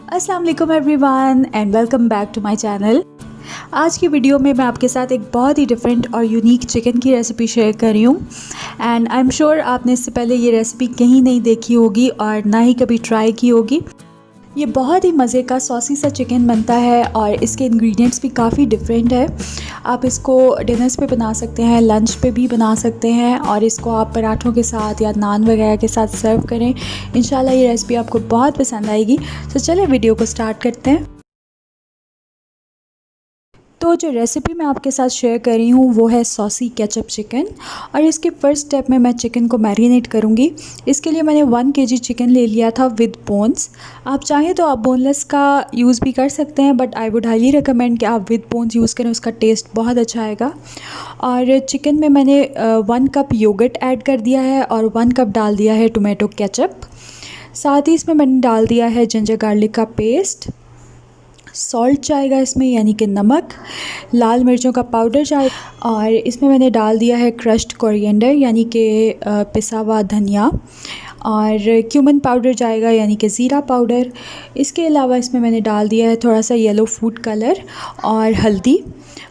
अस्सलाम वालेकुम everyone and welcome back to my channel. आज की वीडियो में मैं आपके साथ एक बहुत ही डिफरेंट और यूनिक चिकन की रेसिपी शेयर कर रही हूँ एंड आई एम श्योर आपने इससे पहले ये रेसिपी कहीं नहीं देखी होगी और ना ही कभी ट्राई की होगी। ये बहुत ही मज़े का सॉसी सा चिकन बनता है और इसके इंग्रेडिएंट्स भी काफ़ी डिफरेंट है। आप इसको डिनर्स पे बना सकते हैं, लंच पे भी बना सकते हैं और इसको आप पराठों के साथ या नान वगैरह के साथ सर्व करें। इंशाल्लाह ये रेसिपी आपको बहुत पसंद आएगी। तो चलिए वीडियो को स्टार्ट करते हैं। तो जो रेसिपी मैं आपके साथ शेयर कर रही हूँ वो है सॉसी केचप चिकन और इसके फर्स्ट स्टेप में मैं चिकन को मैरिनेट करूँगी। इसके लिए मैंने 1 केजी चिकन ले लिया था विद बोन्स। आप चाहें तो आप बोनलेस का यूज़ भी कर सकते हैं but I would highly recommend कि आप विद बोन्स यूज़ करें, उसका टेस्ट बहुत अच्छा आएगा। और चिकन में मैंने 1 कप योगर्ट ऐड कर दिया है और 1 कप डाल दिया है टोमेटो केचप। साथ ही इसमें मैंने डाल दिया है जिंजर गार्लिक का पेस्ट, सॉल्ट जाएगा इसमें यानी कि नमक, लाल मिर्चों का पाउडर जाएगा और इसमें मैंने डाल दिया है क्रश्ड कोरिएंडर यानी कि पिसा हुआ धनिया और क्यूमन पाउडर जाएगा यानी कि ज़ीरा पाउडर। इसके अलावा इसमें मैंने डाल दिया है थोड़ा सा येलो फूड कलर और हल्दी।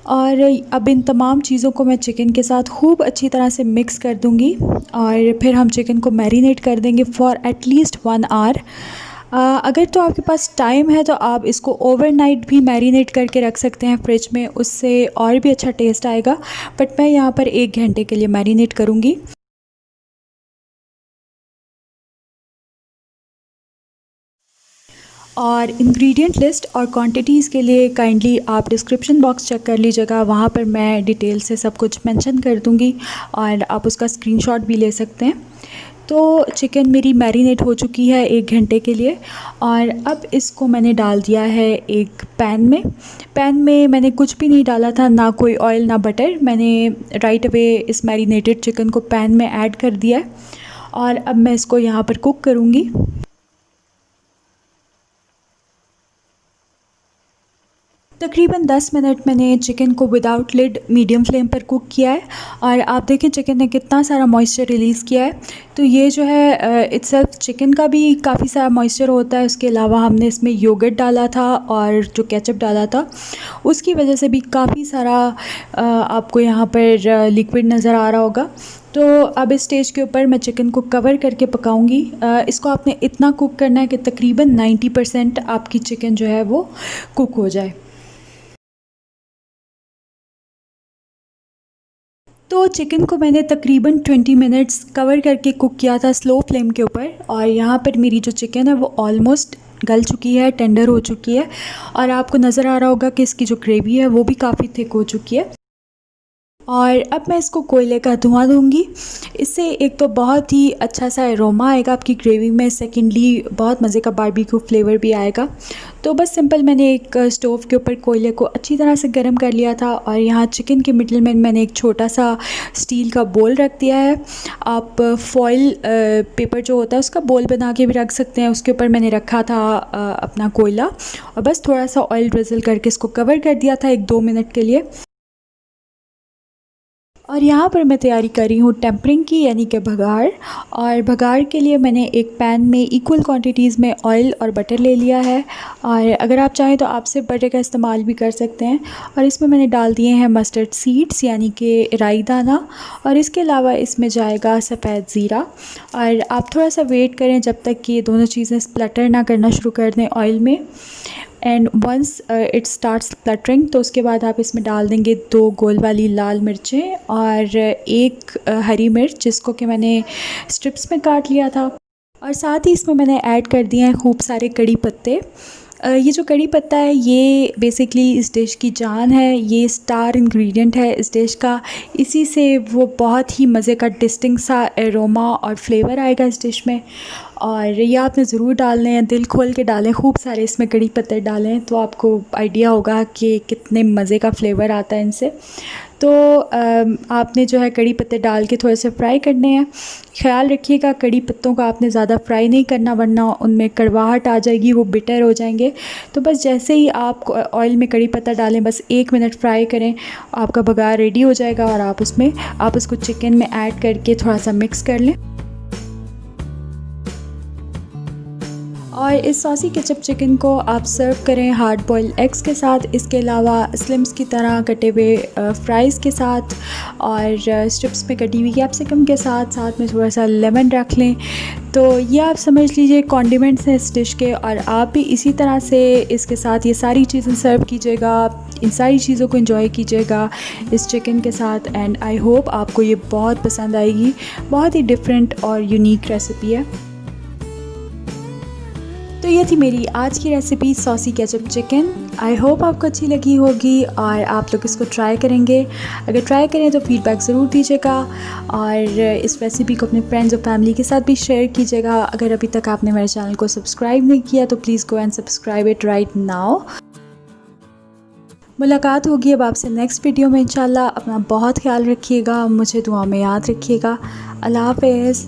और अब इन तमाम चीज़ों को मैं चिकन के साथ खूब अच्छी तरह से मिक्स कर दूंगी और फिर हम चिकन को मैरिनेट कर देंगे फॉर एटलीस्ट 1 आवर। अगर तो आपके पास टाइम है तो आप इसको ओवरनाइट भी मैरिनेट करके रख सकते हैं फ्रिज में, उससे और भी अच्छा टेस्ट आएगा। बट मैं यहाँ पर 1 घंटे के लिए मैरिनेट करूँगी। और इंग्रेडिएंट लिस्ट और क्वांटिटीज़ के लिए काइंडली आप डिस्क्रिप्शन बॉक्स चेक कर लीजिएगा, वहाँ पर मैं डिटेल से सब कुछ मेंशन कर दूँगी और आप उसका स्क्रीनशॉट भी ले सकते हैं। तो चिकन मेरी मैरिनेट हो चुकी है 1 घंटे के लिए और अब इसको मैंने डाल दिया है एक पैन में मैंने कुछ भी नहीं डाला था, ना कोई ऑयल ना बटर। मैंने राइट अवे इस मैरिनेटेड चिकन को पैन में ऐड कर दिया है और अब मैं इसको यहाँ पर कुक करूँगी। तकरीबन 10 मिनट मैंने चिकन को विदाउट लिड मीडियम फ्लेम पर कुक किया है और आप देखें चिकन ने कितना सारा मॉइस्चर रिलीज़ किया है। तो ये जो है इट्सेल्फ चिकन का भी काफ़ी सारा मॉइस्चर होता है। उसके अलावा हमने इसमें योगर्ट डाला था और जो केचप डाला था उसकी वजह से भी काफ़ी सारा आपको यहाँ पर लिक्विड नज़र आ रहा होगा। तो अब इस स्टेज के ऊपर मैं चिकन को कवर करके पकाऊंगी। इसको आपने इतना कुक करना है कि तकरीबन 90% आपकी चिकन जो है वो कुक हो जाए। तो चिकन को मैंने तकरीबन 20 मिनट्स कवर करके कुक किया था स्लो फ्लेम के ऊपर और यहाँ पर मेरी जो चिकन है वो ऑलमोस्ट गल चुकी है, टेंडर हो चुकी है और आपको नज़र आ रहा होगा कि इसकी जो ग्रेवी है वो भी काफ़ी थिक हो चुकी है। और अब मैं इसको कोयले का धुआं दूंगी। इससे एक तो बहुत ही अच्छा सा एरोमा आएगा आपकी ग्रेवी में, सेकेंडली बहुत मज़े का बारबेक्यू फ्लेवर भी आएगा। तो बस सिंपल मैंने एक स्टोव के ऊपर कोयले को अच्छी तरह से गर्म कर लिया था और यहाँ चिकन के मिडल में मैंने एक छोटा सा स्टील का बोल रख दिया है। आप फॉइल पेपर जो होता है उसका बोल बना के भी रख सकते हैं। उसके ऊपर मैंने रखा था अपना कोयला और बस थोड़ा सा ऑयल ड्रिजल करके इसको कवर कर दिया था 1-2 मिनट के लिए। और यहाँ पर मैं तैयारी कर रही हूँ टेम्परिंग की यानी कि भगार। और भगार के लिए मैंने एक पैन में इक्वल क्वांटिटीज़ में ऑयल और बटर ले लिया है और अगर आप चाहें तो आप सिर्फ बटर का इस्तेमाल भी कर सकते हैं। और इसमें मैंने डाल दिए हैं मस्टर्ड सीड्स यानी कि राई दाना और इसके अलावा इसमें जाएगा सफ़ेद ज़ीरा। और आप थोड़ा सा वेट करें जब तक कि ये दोनों चीज़ें स्प्लटर ना करना शुरू कर दें ऑयल में। And once it start spluttering तो उसके बाद आप इसमें डाल देंगे 2 गोल वाली लाल मिर्चें और 1 हरी मिर्च जिसको कि मैंने स्ट्रिप्स में काट लिया था। और साथ ही इसमें मैंने ऐड कर दिए हैं खूब सारे कड़ी पत्ते। ये जो कड़ी पत्ता है ये बेसिकली इस डिश की जान है, ये स्टार इंग्रेडिएंट है इस डिश का। इसी से वो बहुत ही मज़े का डिस्टिंक्ट सा एरोमा और फ्लेवर आएगा इस डिश में। और ये आपने ज़रूर डालने हैं, दिल खोल के डालें, खूब सारे इसमें कड़ी पत्ते डालें तो आपको आइडिया होगा कि कितने मज़े का फ्लेवर आता है इनसे। तो आपने जो है कड़ी पत्ते डाल के थोड़े से फ्राई करने हैं। ख्याल रखिएगा कड़ी पत्तों का आपने ज़्यादा फ्राई नहीं करना वरना उनमें कड़वाहट आ जाएगी, वो बिटर हो जाएंगे। तो बस जैसे ही आप ऑयल में कड़ी पत्ता डालें बस 1 मिनट फ्राई करें, आपका बघार रेडी हो जाएगा और आप उसको चिकन में ऐड करके थोड़ा सा मिक्स कर लें। और इस सॉसी केचप चिकन को आप सर्व करें हार्ड बॉइल्ड एग्स के साथ, इसके अलावा स्लिम्स की तरह कटे हुए फ्राइज़ के साथ और स्ट्रिप्स में कटी हुई कैप्सिकम के साथ, साथ में थोड़ा सा लेमन रख लें। तो ये आप समझ लीजिए कॉन्डिमेंट्स हैं इस डिश के, और आप भी इसी तरह से इसके साथ ये सारी चीज़ें सर्व कीजिएगा, इन सारी चीज़ों को एंजॉय कीजिएगा इस चिकन के साथ। एंड आई होप आपको ये बहुत पसंद आएगी। बहुत ही डिफरेंट और यूनिक रेसिपी है। तो ये थी मेरी आज की recipe saucy ketchup chicken. I hope आपको अच्छी लगी होगी और आप लोग इसको ट्राई करेंगे। अगर ट्राई करें तो फ़ीडबैक ज़रूर दीजिएगा और इस रेसिपी को अपने फ्रेंड्स और फैमिली के साथ भी शेयर कीजिएगा। अगर अभी तक आपने मेरे चैनल को सब्सक्राइब नहीं किया तो please go and subscribe it right now. मुलाकात होगी अब आपसे नेक्स्ट वीडियो में इंशाल्लाह। अपना बहुत ख्याल रखिएगा, मुझे दुआ में याद रखिएगा। अल्लाह हाफ़िज़।